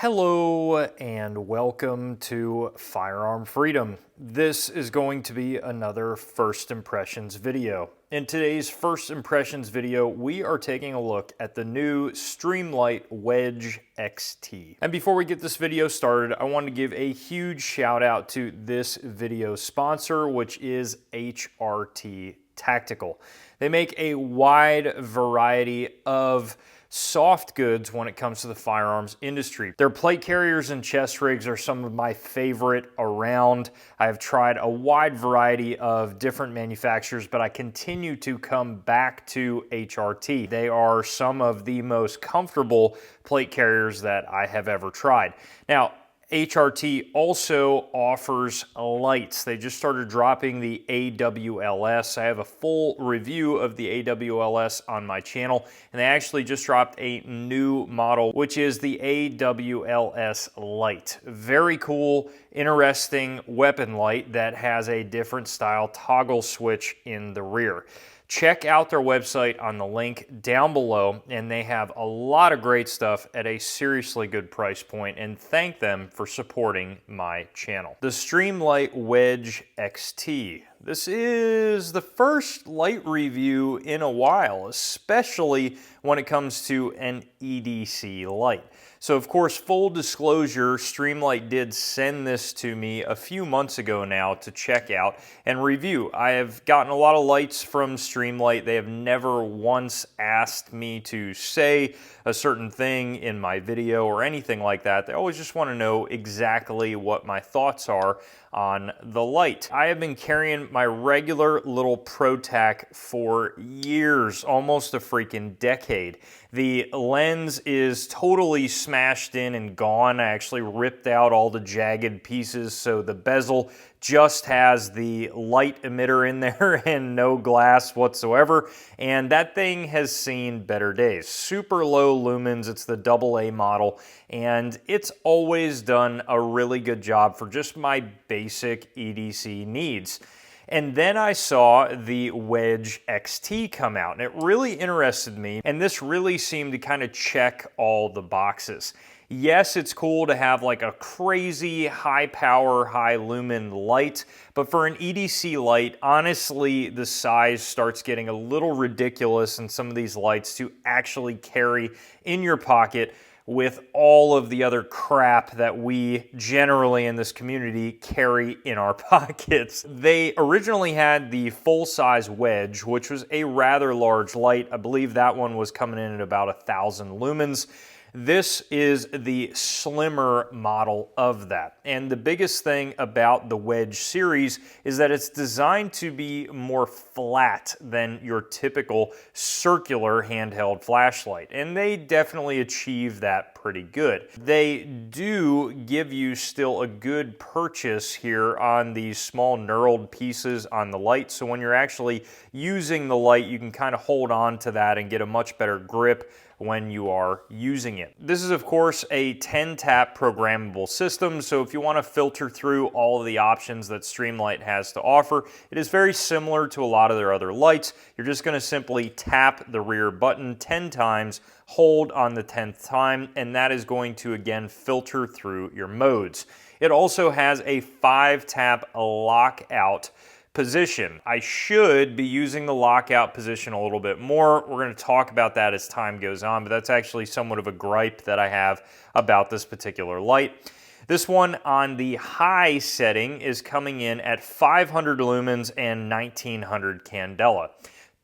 Hello and welcome to Firearm Freedom. This is going to be another First Impressions video. In today's First Impressions video, we are taking a look at the new Streamlight Wedge XT. And before we get this video started, I want to give a huge shout out to this video sponsor, which is HRT Tactical. They make a wide variety of soft goods when it comes to the firearms industry. Their plate carriers and chest rigs are some of my favorite around. I have tried a wide variety of different manufacturers, but I continue to come back to HRT. They are some of the most comfortable plate carriers that I have ever tried. Now, HRT also offers lights. They just started dropping the AWLS. I have a full review of the AWLS on my channel, and they actually just dropped a new model, which is the AWLS Light. Very cool, interesting weapon light that has a different style toggle switch in the rear. Check out their website on the link down below, and they have a lot of great stuff at a seriously good price point, and thank them for supporting my channel. The Streamlight Wedge XT. This is the first light review in a while, especially when it comes to an EDC light. So of course, full disclosure, Streamlight did send this to me a few months ago now to check out and review. I have gotten a lot of lights from Streamlight. They have never once asked me to say a certain thing in my video or anything like that. They always just want to know exactly what my thoughts are on the light. I have been carrying my regular little ProTac for years, almost a freaking decade. The lens is totally smashed in and gone. I actually ripped out all the jagged pieces, so the bezel just has the light emitter in there and no glass whatsoever, and that thing has seen better days. Super low lumens, it's the AA model, and it's always done a really good job for just my basic EDC needs. And then I saw the Wedge XT come out, and it really interested me, and this really seemed to kind of check all the boxes. Yes, it's cool to have like a crazy high power, high lumen light, but for an EDC light, honestly, the size starts getting a little ridiculous in some of these lights to actually carry in your pocket with all of the other crap that we generally in this community carry in our pockets. They originally had the full-size Wedge, which was a rather large light. I believe that one was coming in at about 1,000 lumens. This is the slimmer model of that. And the biggest thing about the Wedge series is that it's designed to be more flat than your typical circular handheld flashlight. And they definitely achieve that pretty good. They do give you still a good purchase here on these small knurled pieces on the light. So when you're actually using the light, you can kind of hold on to that and get a much better grip when you are using it. This is of course a 10-tap programmable system, so if you want to filter through all of the options that Streamlight has to offer, it is very similar to a lot of their other lights. You're just going to simply tap the rear button 10 times, hold on the 10th time, and that is going to again filter through your modes. It also has a 5-tap lockout position. I should be using the lockout position a little bit more. We're going to talk about that as time goes on, but that's actually somewhat of a gripe that I have about this particular light. This one on the high setting is coming in at 500 lumens and 1900 candela.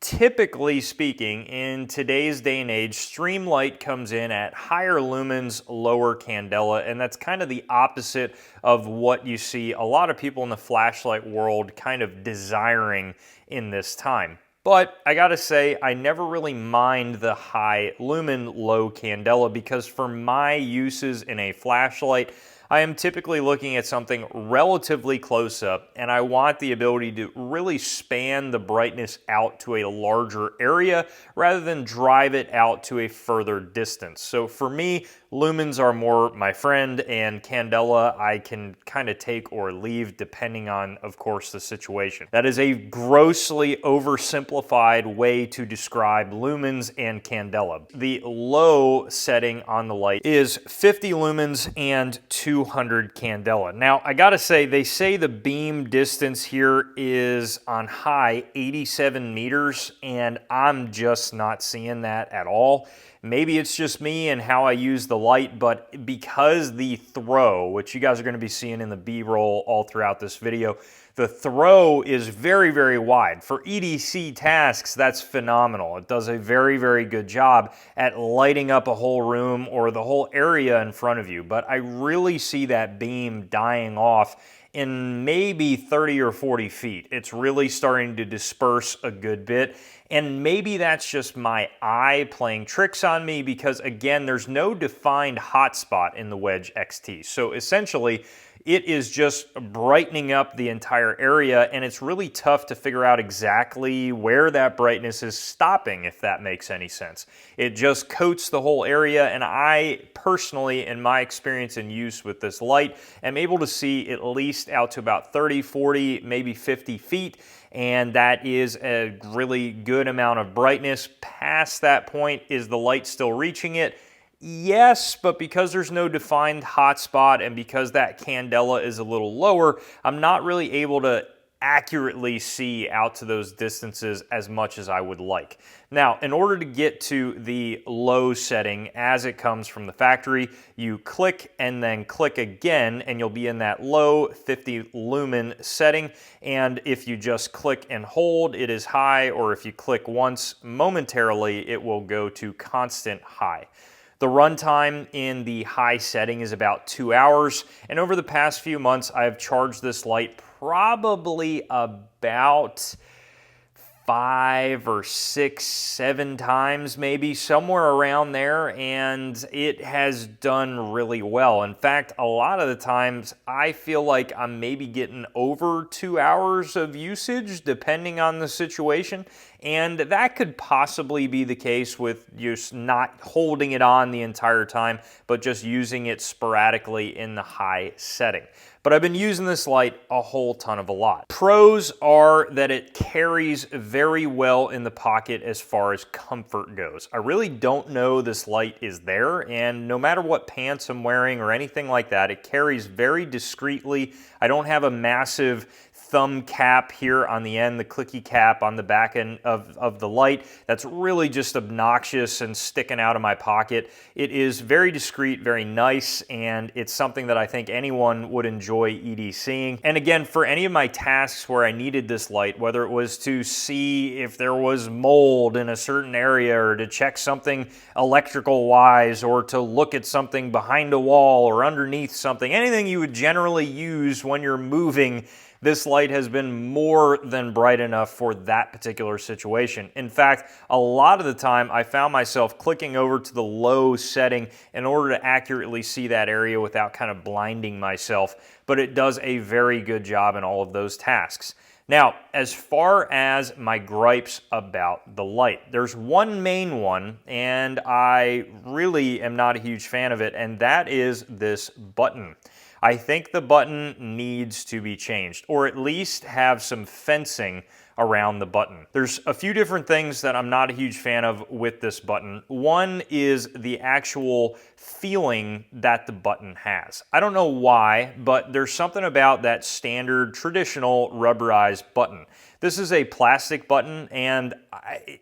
Typically speaking, in today's day and age, Streamlight comes in at higher lumens, lower candela, and that's kind of the opposite of what you see a lot of people in the flashlight world kind of desiring in this time. But I gotta say, I never really mind the high lumen, low candela, because for my uses in a flashlight, I am typically looking at something relatively close up, and I want the ability to really span the brightness out to a larger area rather than drive it out to a further distance. So for me, lumens are more my friend, and candela I can kind of take or leave depending on, of course, the situation. That is a grossly oversimplified way to describe lumens and candela. The low setting on the light is 50 lumens and 200 candela. Now, I gotta say, they say the beam distance here is on high 87 meters, and I'm just not seeing that at all. Maybe it's just me and how I use the light, but because the throw, which you guys are going to be seeing in the B-roll all throughout this video, the throw is very, very wide. For EDC tasks, that's phenomenal. It does a very, very good job at lighting up a whole room or the whole area in front of you. But I really see that beam dying off in maybe 30 or 40 feet. It's really starting to disperse a good bit. And maybe that's just my eye playing tricks on me because, again, there's no defined hotspot in the Wedge XT. So essentially, it is just brightening up the entire area, and it's really tough to figure out exactly where that brightness is stopping, if that makes any sense. It just coats the whole area, and I personally, in my experience and use with this light, am able to see at least out to about 30, 40, maybe 50 feet, and that is a really good amount of brightness. Past that point, is the light still reaching it? Yes, but because there's no defined hotspot and because that candela is a little lower, I'm not really able to accurately see out to those distances as much as I would like. Now, in order to get to the low setting as it comes from the factory, you click and then click again, and you'll be in that low 50 lumen setting. And if you just click and hold, it is high, or if you click once momentarily, it will go to constant high. The runtime in the high setting is about 2 hours, and over the past few months, I've charged this light probably about 5 or 6, 7 times, maybe somewhere around there, and it has done really well. In fact, a lot of the times I feel like I'm maybe getting over 2 hours of usage depending on the situation, and that could possibly be the case with just not holding it on the entire time, but just using it sporadically in the high setting. But I've been using this light a whole ton of a lot. Pros are that it carries very well in the pocket as far as comfort goes. I really don't know this light is there, and no matter what pants I'm wearing or anything like that, it carries very discreetly. I don't have a massive thumb cap here on the end, the clicky cap on the back end of the light. That's really just obnoxious and sticking out of my pocket. It is very discreet, very nice, and it's something that I think anyone would enjoy EDCing. And again, for any of my tasks where I needed this light, whether it was to see if there was mold in a certain area or to check something electrical wise or to look at something behind a wall or underneath something, anything you would generally use when you're moving, this light has been more than bright enough for that particular situation. In fact, a lot of the time I found myself clicking over to the low setting in order to accurately see that area without kind of blinding myself, but it does a very good job in all of those tasks. Now, as far as my gripes about the light, there's one main one, and I really am not a huge fan of it, and that is this button. I think the button needs to be changed, or at least have some fencing around the button. There's a few different things that I'm not a huge fan of with this button. One is the actual feeling that the button has. I don't know why, but there's something about that standard traditional rubberized button. This is a plastic button, and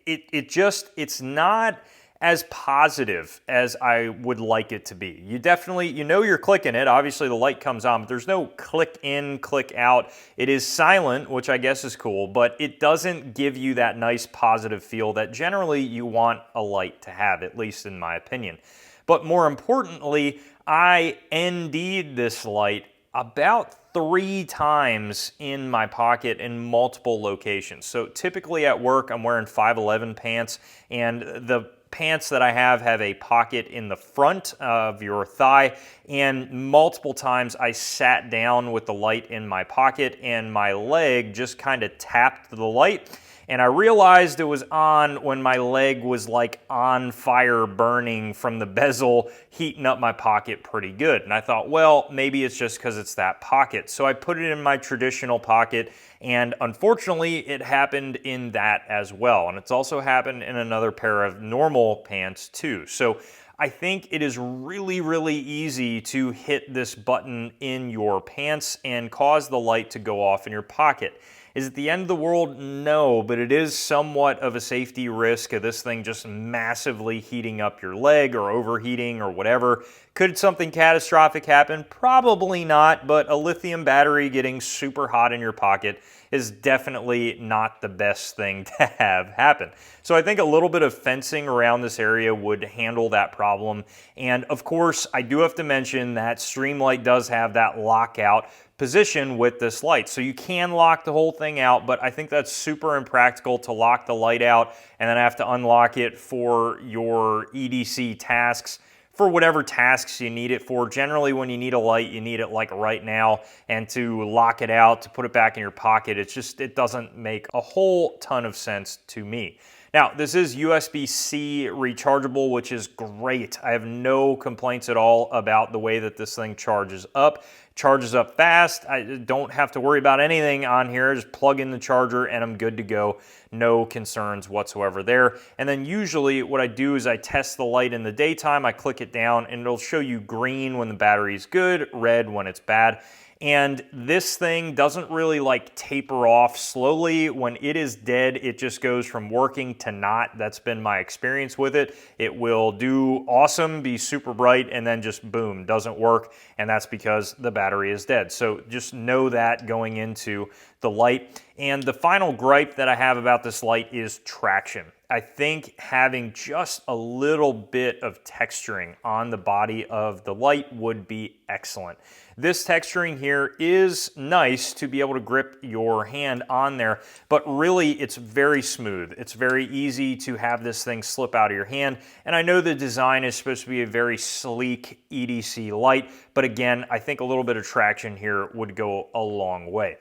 it's not as positive as I would like it to be. You definitely, you're clicking it. Obviously the light comes on, but there's no click in, click out. It is silent, which I guess is cool, but it doesn't give you that nice positive feel that generally you want a light to have, at least in my opinion. But more importantly, I ND'd this light about 3 times in my pocket in multiple locations. So typically at work, I'm wearing 5'11" pants, and the pants that I have a pocket in the front of your thigh, and multiple times I sat down with the light in my pocket and my leg just kind of tapped the light, And I realized it was on when my leg was like on fire burning from the bezel, heating up my pocket pretty good. And I thought, well, maybe it's just because it's that pocket. So I put it in my traditional pocket, and unfortunately it happened in that as well. And it's also happened in another pair of normal pants too. So I think it is really, really easy to hit this button in your pants and cause the light to go off in your pocket. Is it the end of the world? No, but it is somewhat of a safety risk of this thing just massively heating up your leg or overheating or whatever. Could something catastrophic happen? Probably not, but a lithium battery getting super hot in your pocket is definitely not the best thing to have happen. So I think a little bit of fencing around this area would handle that problem. And of course, I do have to mention that Streamlight does have that lockout position with this light. So you can lock the whole thing out, but I think that's super impractical to lock the light out and then have to unlock it for your EDC tasks, for whatever tasks you need it for. Generally, when you need a light, you need it like right now, and to lock it out, to put it back in your pocket, it doesn't make a whole ton of sense to me. Now, this is USB-C rechargeable, which is great. I have no complaints at all about the way that this thing charges up. Charges up fast. I don't have to worry about anything on here. Just plug in the charger and I'm good to go. No concerns whatsoever there. And then usually what I do is I test the light in the daytime. I click it down and it'll show you green when the battery is good, red when it's bad. And this thing doesn't really like taper off slowly. When it is dead, it just goes from working to not. That's been my experience with it. It will do awesome, be super bright, and then just boom, doesn't work. And that's because the battery is dead. So just know that going into the light. And the final gripe that I have about this light is traction. I think having just a little bit of texturing on the body of the light would be excellent. This texturing here is nice to be able to grip your hand on there, but really it's very smooth. It's very easy to have this thing slip out of your hand. And I know the design is supposed to be a very sleek EDC light, but again, I think a little bit of traction here would go a long way.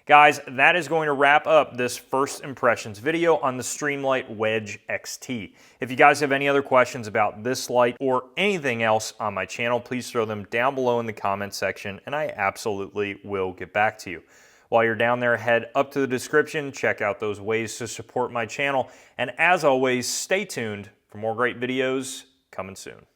Guys, that is going to wrap up this first impressions video on the Streamlight Wedge XT. If you guys have any other questions about this light or anything else on my channel, please throw them down below in the comment section and I absolutely will get back to you. While you're down there, head up to the description, check out those ways to support my channel, and as always, stay tuned for more great videos coming soon.